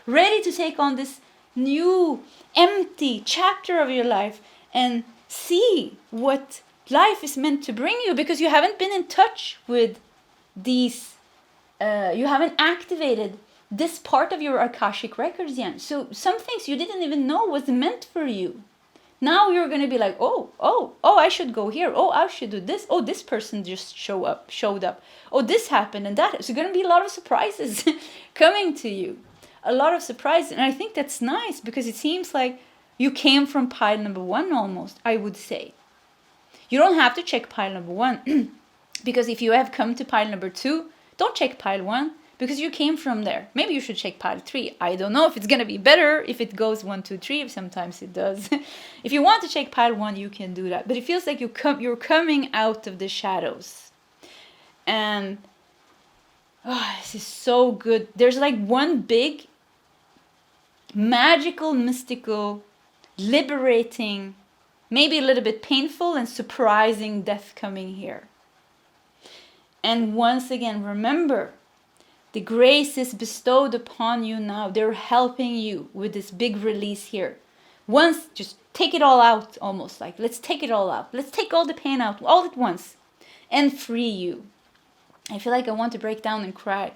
ready to take on this new empty chapter of your life and see what life is meant to bring you, because you haven't been in touch with these, you haven't activated this part of your Akashic records yet. So some things you didn't even know was meant for you. Now you're going to be like, oh, I should go here. Oh, I should do this. Oh, this person just showed up. Oh, this happened and that. So going to be a lot of surprises coming to you. A lot of surprises. And I think that's nice, because it seems like you came from pile number 1 almost, I would say. You don't have to check pile number 1. Because if you have come to pile number 2, don't check pile 1. Because you came from there. Maybe you should check pile 3. I don't know if it's going to be better if it goes 1, 2, 3. Sometimes it does. If you want to check pile 1, you can do that. But it feels like you're coming out of the shadows. And this is so good. There's like one big magical, mystical, liberating, maybe a little bit painful and surprising death coming here. And once again, remember, the grace is bestowed upon you now. They're helping you with this big release here. Once, just take it all out, almost like, let's take it all out. Let's take all the pain out all at once and free you. I feel like I want to break down and cry,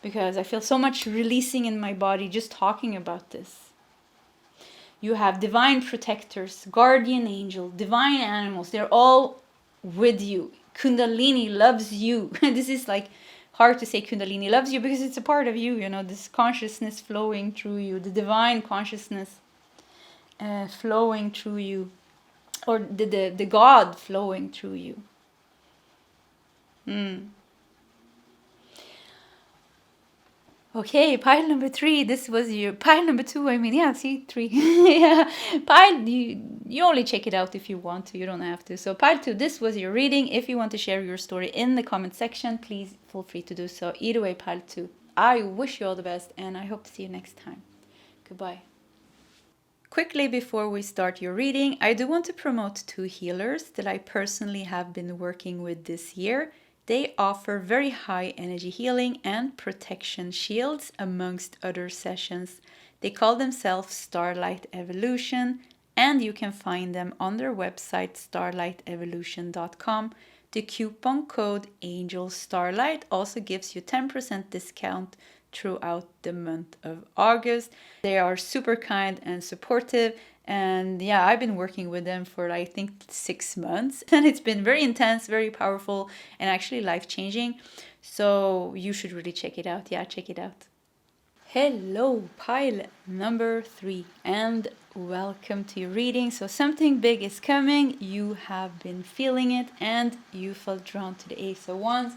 because I feel so much releasing in my body just talking about this. You have divine protectors, guardian angel, divine animals. They're all with you. Kundalini loves you. This is like hard to say Kundalini loves you because it's a part of you, this consciousness flowing through you, the divine consciousness flowing through you, or the God flowing through you. Okay, pile number 3. This was your pile number 2. I mean, yeah, see, 3. Yeah, pile. You only check it out if you want to. You don't have to. So pile 2. This was your reading. If you want to share your story in the comment section, please feel free to do so. Either way, pile 2. I wish you all the best, and I hope to see you next time. Goodbye. Quickly before we start your reading, I do want to promote 2 healers that I personally have been working with this year. They offer very high energy healing and protection shields amongst other sessions. They call themselves Starlight Evolution, and you can find them on their website starlightevolution.com. The coupon code ANGELSTARLIGHT also gives you 10% discount throughout the month of August. They are super kind and supportive, and yeah, I've been working with them for I think 6 months, and it's been very intense, very powerful, and actually life-changing. So you should really check it out. Yeah, check it out. Hello, pile number 3, and welcome to your reading. So something big is coming. You have been feeling it, and you felt drawn to the Ace of Wands.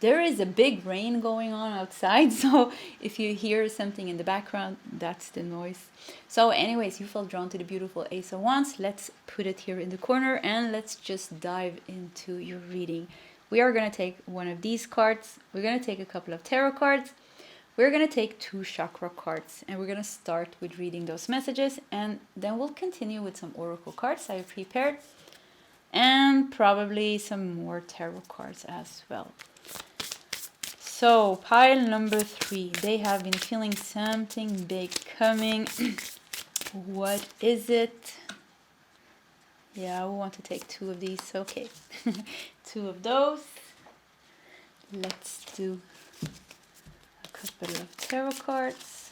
There is a big rain going on outside, so if you hear something in the background, that's the noise. So anyways, you felt drawn to the beautiful Ace of Wands. Let's put it here in the corner, and let's just dive into your reading. We are going to take one of these cards. We're going to take a couple of tarot cards. We're going to take 2 chakra cards, and we're going to start with reading those messages, and then we'll continue with some oracle cards I have prepared, and probably some more tarot cards as well. So, pile number 3. They have been feeling something big coming. What is it? Yeah, we want to take 2 of these. Okay. 2 of those. Let's do a couple of tarot cards.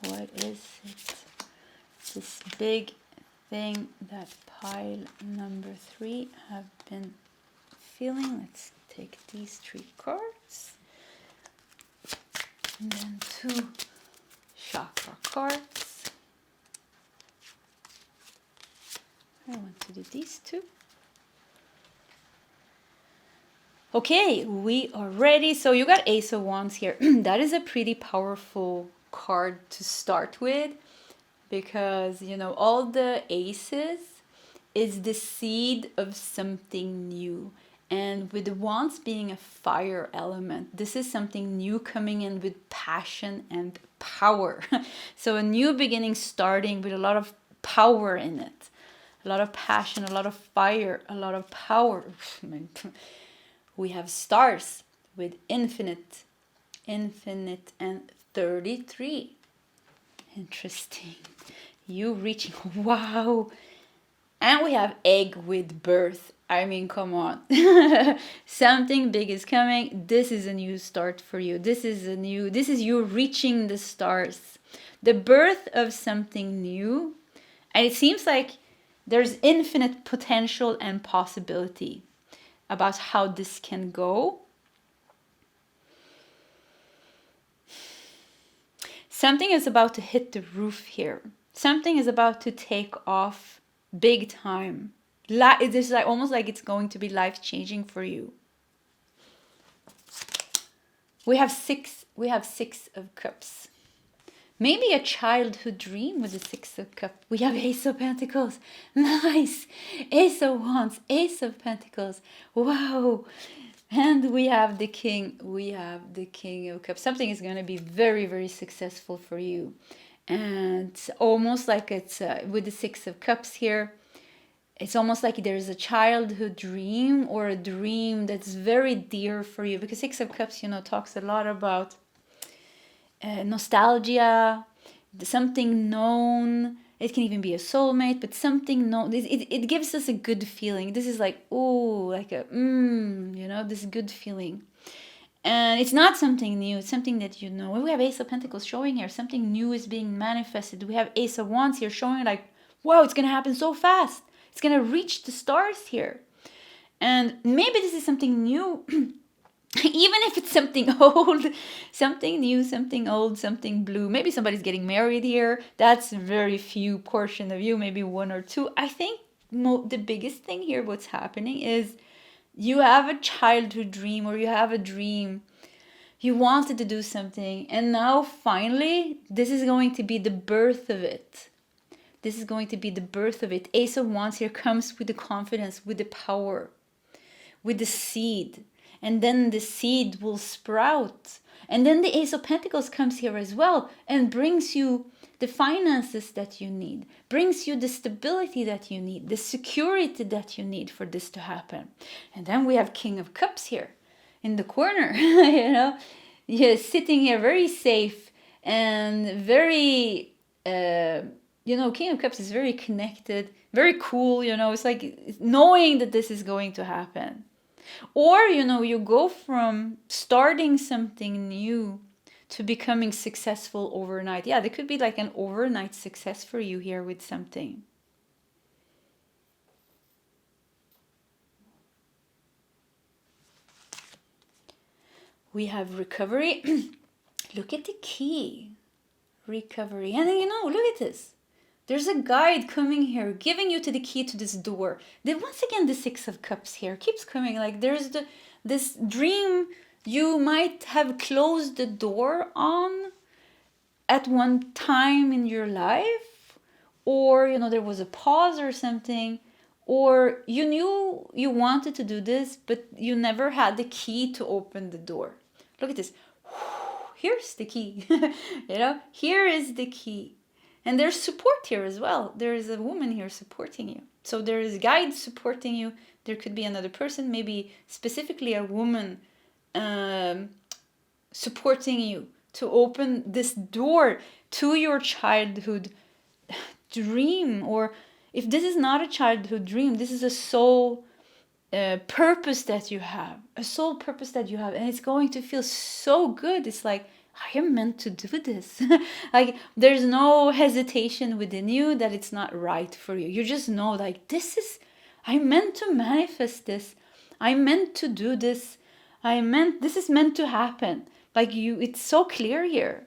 What is it? This big thing that pile number 3 have been feeling. Let's take these 3 cards, and then 2 chakra cards. I want to do these 2. Okay, we are ready. So you got Ace of Wands here. That is a pretty powerful card to start with, because all the aces is the seed of something new. And with the wands being a fire element, this is something new coming in with passion and power. So a new beginning starting with a lot of power in it. A lot of passion, a lot of fire, a lot of power. We have stars with infinite, and 33. Interesting. You reaching, wow. And we have egg with birth. I mean, come on. Something big is coming. This is a new start for you. This is you reaching the stars. The birth of something new. And it seems like there's infinite potential and possibility about how this can go. Something is about to hit the roof here. Something is about to take off big time. It is almost like it's going to be life-changing for you. We have 6 of Cups. Maybe a childhood dream with the 6 of Cups. We have Ace of Pentacles. Nice. Ace of Wands. Ace of Pentacles. Wow. And we have the King. We have the King of Cups. Something is going to be very, very successful for you. And it's almost like it's with the 6 of Cups here. It's almost like there's a childhood dream or a dream that's very dear for you. Because 6 of Cups, talks a lot about nostalgia, something known. It can even be a soulmate, but something known. It gives us a good feeling. This is like, oh, like a, this good feeling. And it's not something new. It's something that you know. When we have Ace of Pentacles showing here, something new is being manifested. We have Ace of Wands here showing like, wow, it's going to happen so fast. It's going to reach the stars here. And maybe this is something new Even if it's something old, something new, something old, something blue. Maybe somebody's getting married here. That's very few portion of you, maybe one or two. I think the biggest thing here, what's happening is you have a childhood dream, or you have a dream. You wanted to do something, and now finally, this is going to be the birth of it. This is going to be the birth of it. Ace of Wands here comes with the confidence, with the power, with the seed. And then the seed will sprout. And then the Ace of Pentacles comes here as well and brings you the finances that you need, brings you the stability that you need, the security that you need for this to happen. And then we have King of Cups here in the corner, you know, sitting here very safe and very, you know, King of Cups is very connected, very cool, you know, it's like knowing that this is going to happen. Or, you know, you go from starting something new to becoming successful overnight. Yeah, there could be like an overnight success for you here with something. We have recovery. Look at the key. Recovery. And then, you know, look at this. There's a guide coming here, giving you to the key to this door. Then once again, the Six of Cups here keeps coming. Like there's this dream you might have closed the door on at one time in your life. Or, you know, there was a pause or something. Or you knew you wanted to do this, but you never had the key to open the door. Look at this. Here's the key. You know, here is the key. And there's support here as well. There is a woman here supporting you. So there is guides supporting you. There could be another person, maybe specifically a woman supporting you to open this door to your childhood dream. Or if this is not a childhood dream, this is a soul purpose that you have. A soul purpose that you have. And it's going to feel so good. It's like, I am meant to do this. Like there's no hesitation within you that it's not right for you. You just know like I'm meant to manifest this. I'm meant to do this. This is meant to happen. Like it's so clear here.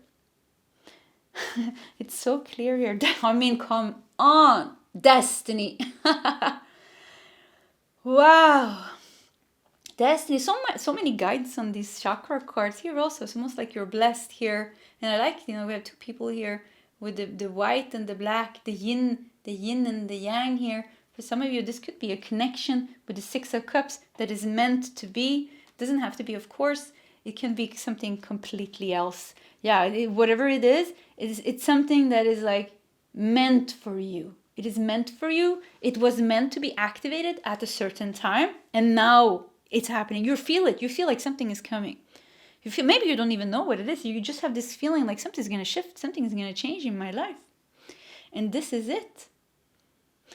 It's so clear here. I mean, come on, destiny. Wow. Destiny, so many guides on these chakra cards here also. It's almost like you're blessed here. And I like, you know, we have two people here with the white and the black, the yin and the yang here. For some of you, this could be a connection with the Six of Cups that is meant to be. It doesn't have to be, of course. It can be something completely else. Yeah, whatever it is, it's something that is like meant for you. It is meant for you. It was meant to be activated at a certain time. And now it's happening. You feel it. You feel like something is coming. You feel, maybe you don't even know what it is. You just have this feeling like something's going to shift. Something's going to change in my life. And this is it.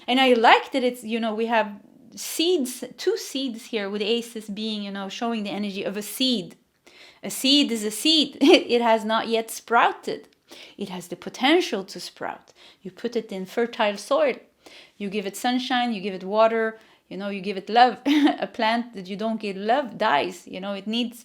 And I like that it's, you know, we have seeds, two seeds here with aces being, you know, showing the energy of a seed. A seed is a seed. It has not yet sprouted. It has the potential to sprout. You put it in fertile soil. You give it sunshine, you give it water, you know, you give it love. A plant that you don't give love dies. You know, it needs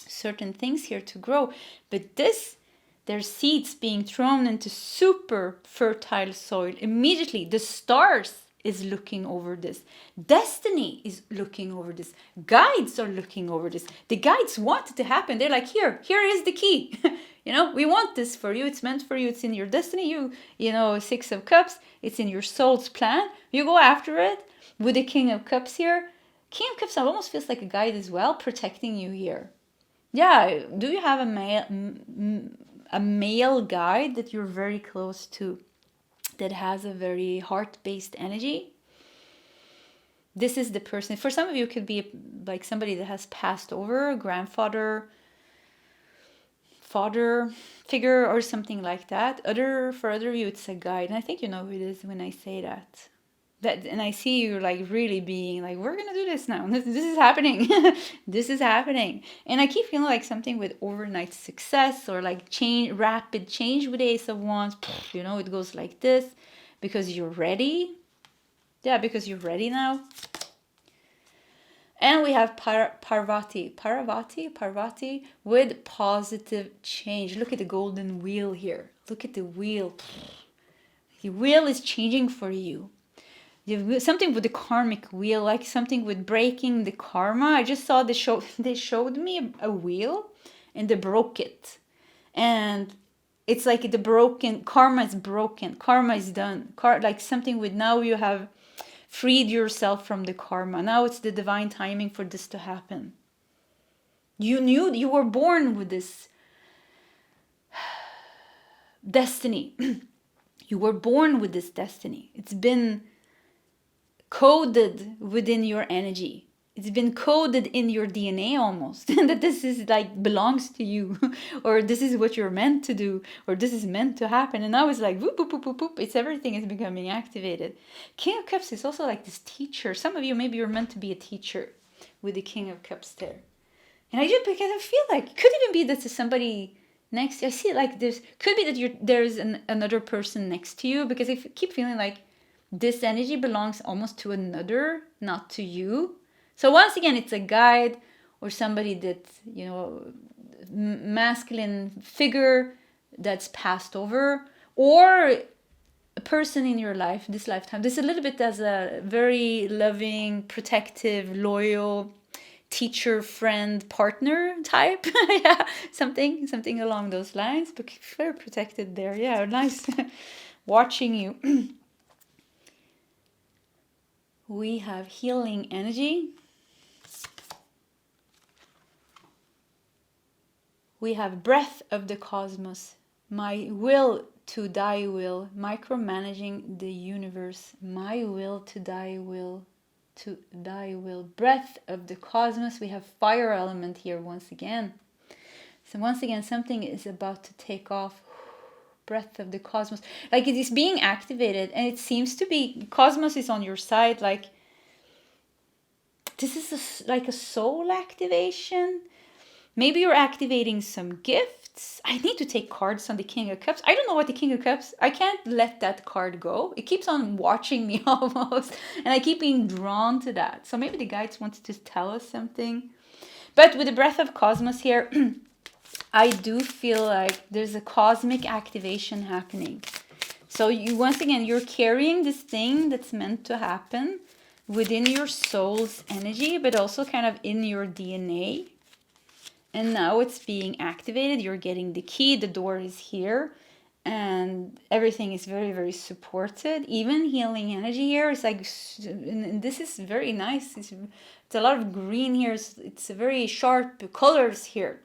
certain things here to grow. But there's seeds being thrown into super fertile soil. Immediately, the stars is looking over this. Destiny is looking over this. Guides are looking over this. The guides want it to happen. They're like, here is the key. You know, we want this for you. It's meant for you. It's in your destiny. You know, Six of Cups. It's in your soul's plan. You go after it. With the King of Cups here. King of Cups almost feels like a guide as well, protecting you here. Yeah, do you have a male guide that you're very close to that has a very heart-based energy? This is the person. For some of you, it could be like somebody that has passed over, grandfather, father figure or something like that. For other of you, it's a guide. And I think you know who it is when I say that. And I see you like really being like, we're going to do this now. This is happening. This is happening. And I keep feeling like something with overnight success or like rapid change with Ace of Wands. You know, it goes like this because you're ready. Yeah, because you're ready now. And we have Parvati with positive change. Look at the golden wheel here. Look at the wheel. The wheel is changing for you. Something with the karmic wheel, like something with breaking the karma. I just saw they showed me a wheel and they broke it. And it's like the broken, karma is broken. Karma is done. Like something with, now you have freed yourself from the karma. Now it's the divine timing for this to happen. You knew you were born with this destiny. You were born with this destiny. It's been coded within your energy. It's been coded in your DNA almost. That this is like belongs to you. Or this is what you're meant to do. Or this is meant to happen. And now it's like whoop, whoop, whoop, whoop, whoop. It's everything is becoming activated. King of Cups is also like this teacher. Some of you, maybe you're meant to be a teacher with the King of Cups there. And because I feel like it could even be that somebody next. I see like could be that there's another person next to you, because I keep feeling like this energy belongs almost to another, not to you. So once again, it's a guide or somebody that, masculine figure that's passed over, or a person in your life, this lifetime. This is a little bit as a very loving, protective, loyal teacher, friend, partner type. Yeah, something along those lines, but very protected there. Yeah, nice. Watching you. We have healing energy. We have breath of the cosmos. My will to thy will. Micromanaging the universe. My will to thy will. To thy will. Breath of the cosmos. We have fire element here once again. So once again, something is about to take off. Breath of the cosmos. Like it is being activated, and it seems to be, cosmos is on your side. Like this is like a soul activation. Maybe you're activating some gifts. I need to take cards on the King of Cups. I don't know what the King of Cups, I can't let that card go. It keeps on watching me almost. And I keep being drawn to that. So maybe the guides wanted to tell us something. But with the breath of cosmos here, I do feel like there's a cosmic activation happening. So once again, you're carrying this thing that's meant to happen within your soul's energy, but also kind of in your DNA. And now it's being activated. You're getting the key. The door is here. And everything is very, very supported. Even healing energy here is like, and this is very nice. It's a lot of green here. It's a very sharp colors here.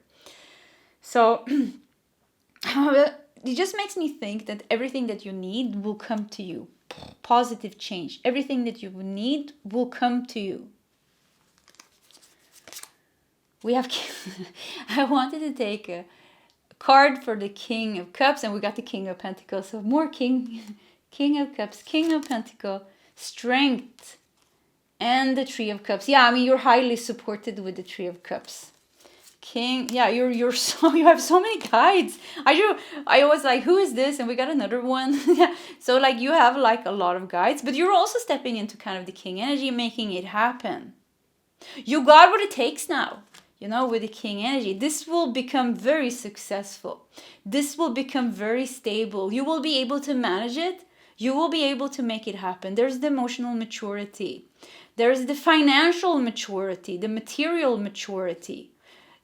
So it just makes me think that everything that you need will come to you. Positive change. Everything that you need will come to you. We have, I wanted to take a card for the King of Cups, and we got the King of Pentacles. So more King of Cups, King of Pentacles, Strength, and the Tree of Cups. Yeah, I mean, you're highly supported with the Tree of Cups. Yeah, you have so many guides. I was like, who is this? And we got another one. Yeah. So like you have like a lot of guides, but you're also stepping into kind of the King energy, making it happen. You got what it takes now. With the King energy, this will become very successful. This will become very stable. You will be able to manage it. You will be able to make it happen. There's the emotional maturity. There's the financial maturity, the material maturity.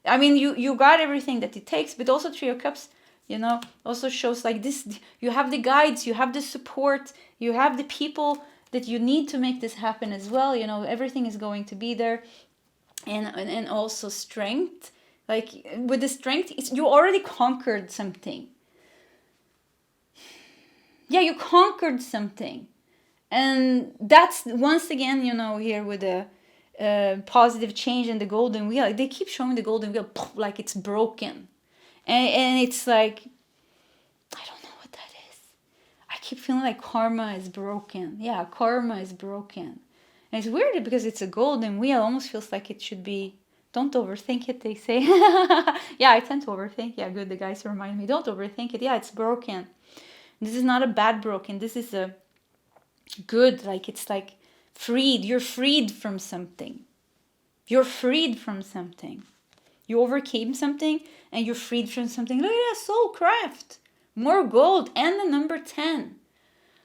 I mean, you got everything that it takes, but also Three of Cups, also shows like this. You have the guides, you have the support, you have the people that you need to make this happen as well. Everything is going to be there. And also strength, like with the strength, you already conquered something. Yeah, you conquered something. And that's once again, here with the positive change and the golden wheel, they keep showing the golden wheel like it's broken. And it's like, I don't know what that is. I keep feeling like karma is broken. Yeah, karma is broken. And it's weird because it's a golden wheel. It almost feels like it should be, don't overthink it, they say. Yeah, I tend to overthink. Yeah, good. The guys remind me, don't overthink it. Yeah, it's broken. This is not a bad broken. This is a good, like it's like freed. You're freed from something. You're freed from something. You overcame something and you're freed from something. Look at that, soul craft. More gold. And the number 10.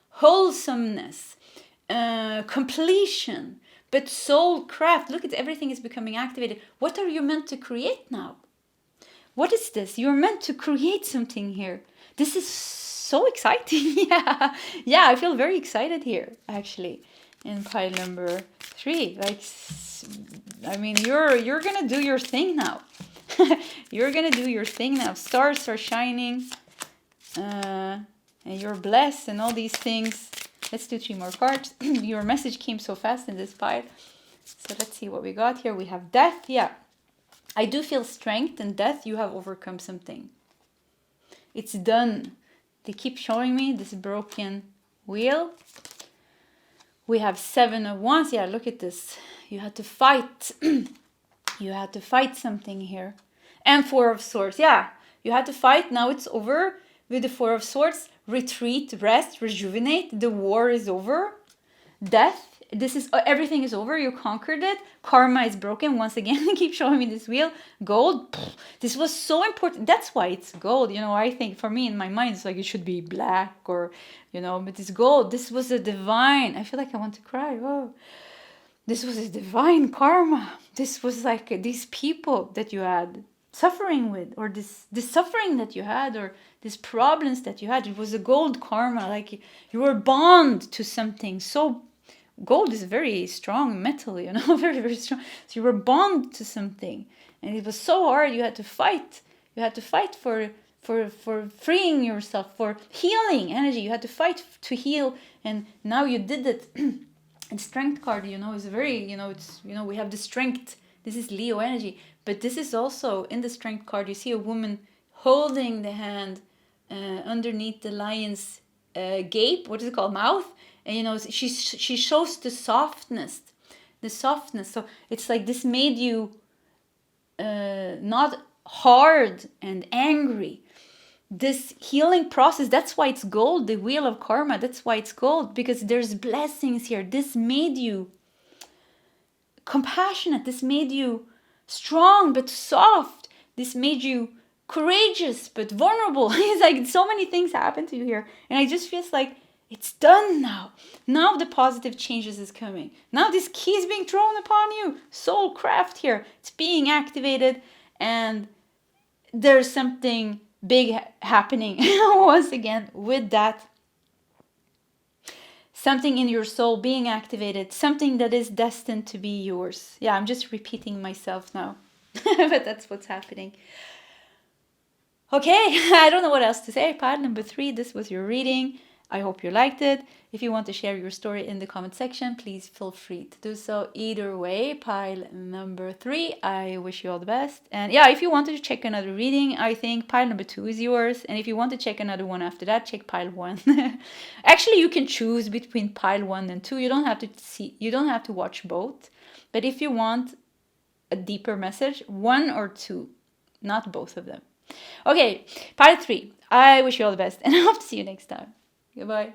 Wholesomeness. Completion. But soul craft. Look at everything is becoming activated. What are you meant to create now? What is this? You're meant to create something here. This is so exciting. Yeah, I feel very excited here, actually, in pile number 3. Like, I mean, you're gonna do your thing now. You're gonna do your thing now. Stars are shining, and you're blessed, and all these things. Let's do 3 more cards. Your message came so fast in this pile. So let's see what we got here. We have death. Yeah, I do feel strength and death. You have overcome something. It's done. They keep showing me this broken wheel. We have 7 of Wands. Yeah, look at this. You had to fight. You had to fight something here. And 4 of Swords. Yeah, you had to fight. Now it's over with the 4 of Swords. Retreat, rest, rejuvenate. The war is over. Death. This is everything is over. You conquered it. Karma is broken. Once again, they keep showing me this wheel. Gold. This was so important. That's why it's gold. You know, I think for me in my mind, it's like it should be black or, you know, but it's gold. This was a divine. I feel like I want to cry. Oh, this was a divine karma. This was like these people that you had suffering with, or this suffering that you had, or these problems that you had. It was a gold karma. Like you were bound to something so. Gold is very strong metal, you know, very, very strong. So you were bound to something, and it was so hard. You had to fight. You had to fight for freeing yourself, for healing energy. You had to fight to heal, and now you did it. And Strength card, you know, is very, you know, it's, you know, we have the strength. This is Leo energy, but this is also in the Strength card. You see a woman holding the hand underneath the lion's gape. What is it called? Mouth. And, you know, she shows the softness. So it's like this made you not hard and angry. This healing process, that's why it's gold, the wheel of karma. That's why it's gold, because there's blessings here. This made you compassionate. This made you strong but soft. This made you courageous but vulnerable. It's like so many things happen to you here. And I just feel like, it's done now. Now the positive changes is coming. Now this key is being thrown upon you. Soul craft here. It's being activated, and there's something big happening once again with that. Something in your soul being activated. Something that is destined to be yours. Yeah, I'm just repeating myself now. But that's what's happening. Okay, I don't know what else to say. Pile number 3, this was your reading. I hope you liked it. If you want to share your story in the comment section, please feel free to do so. Either way, pile number 3, I wish you all the best. And yeah, if you wanted to check another reading, I think pile number 2 is yours. And if you want to check another one after that, check pile 1. Actually, you can choose between pile 1 and 2. You don't have to watch both. But if you want a deeper message, 1 or 2, not both of them. Okay, pile 3. I wish you all the best, and I hope to see you next time. Goodbye.